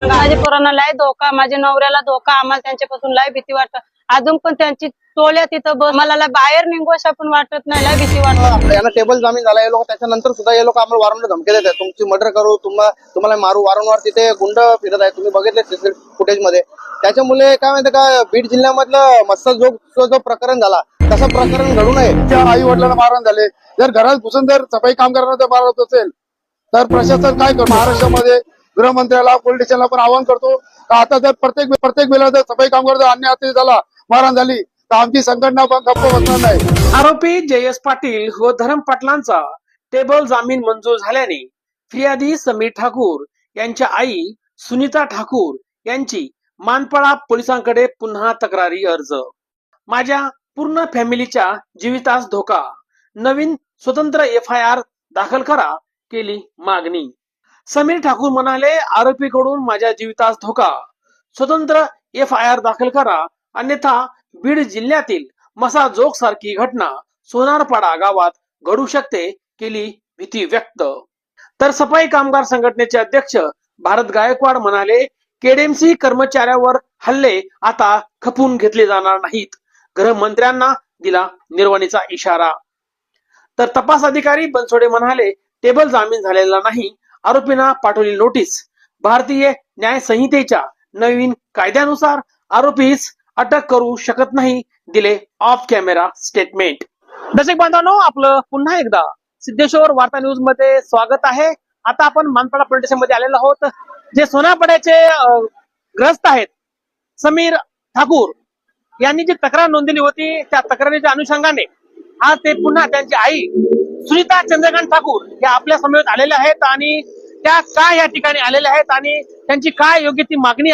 माझ्या पोरांना लय धोका, माझ्या नवऱ्याला धोका, आम्हाला त्यांच्यापासून लय भीती वाटत. अजून पण त्यांची टोल्या तिथं बस, मला लय बाहेर निघूशा पण वाटत नाही, लय भीती वाटत. यांना टेबल जामीन झाला हे लोक, त्याच्यानंतर सुद्धा हे लोक आम्हाला वारंवार धमकी देत आहेत, तुमची मर्डर करू, तुम्हाला मारू. वारंवार तिथे गुंड फिरत आहे, तुम्ही बघितले सीसीटीव्ही फुटेज मध्ये. त्याच्यामुळे काय माहिती का, बीड जिल्ह्यामधलं मत्स्यजोग जो प्रकरण झाला तसं प्रकरण घडू नये. त्या आई वडिलांना मारहाण झाले, जर घरात घुसून जर सफाई कामगारांना जर मारत असेल तर प्रशासन काय करतो? महाराष्ट्रामध्ये गृहमंत्र्याला, पोलीस स्टेशनला पण आवाहन करतो का आता जर प्रत्येक वेळेला जर सफाई कामगार जर अन्याय अत्याचार झाला, मारहाण झाली तर आमची संघटना पण गप्प बसणार नाही. आरोपी जयेश पाटील व धरम पाटलांचा टेबल जामीन मंजूर झाल्याने फिर्यादी समीर ठाकूर यांच्या आई सुनीता ठाकूर यांची मानपाडा पोलिसांकडे पुन्हा तक्रारी अर्ज. माझ्या पूर्ण फॅमिलीच्या जीवितास धोका, नवीन स्वतंत्र FIR दाखल करा, केली मागणी. समीर ठाकूर म्हणाले, आरोपीकडून माझ्या जीवितास धोका, स्वतंत्र FIR दाखल करा, अन्यथा बीड जिल्ह्यातील मसाजोग सारखी घटना सोनारपाडा गावात घडू शकते, केली भीती व्यक्त. तर सफाई कामगार संघटनेचे अध्यक्ष भारत गायकवाड म्हणाले, KDMC कर्मचाऱ्यावर हल्ले आता खपून घेतले जाणार नाहीत. गृहमंत्र्यांना दिला निर्वाणीचा इशारा. तर तपास अधिकारी बनसोडे म्हणाले, टेबल जामीन झालेला नाही, आरोपींना पाठवली नोटीस. भारतीय न्याय संहितेच्या नवीन कायद्यानुसार आरोपीस अटक करू शकत नाही, दिले ऑफ कॅमेरा स्टेटमेंट. दर्शक बांधवांनो, आपलं पुन्हा एकदा सिद्धेश्वर वार्ता न्यूज मध्ये स्वागत आहे. आता आपण मानपाडा पोलीस स्टेशन मध्ये आलेलो आहोत. जे सोनारपाड्याचे ग्रस्त आहेत, समीर ठाकूर यांनी जी तक्रार नोंदवली होती, त्या तक्रारीच्या अनुषंगाने आज ते पुन्हा त्यांची आई सुनीता चंद्रकांत ठाकूर या आपल्या समवेत आलेल्या आहेत आणि त्या काय या ठिकाणी आलेल्या आहेत आणि त्यांची काय योग्य ती मागणी आहे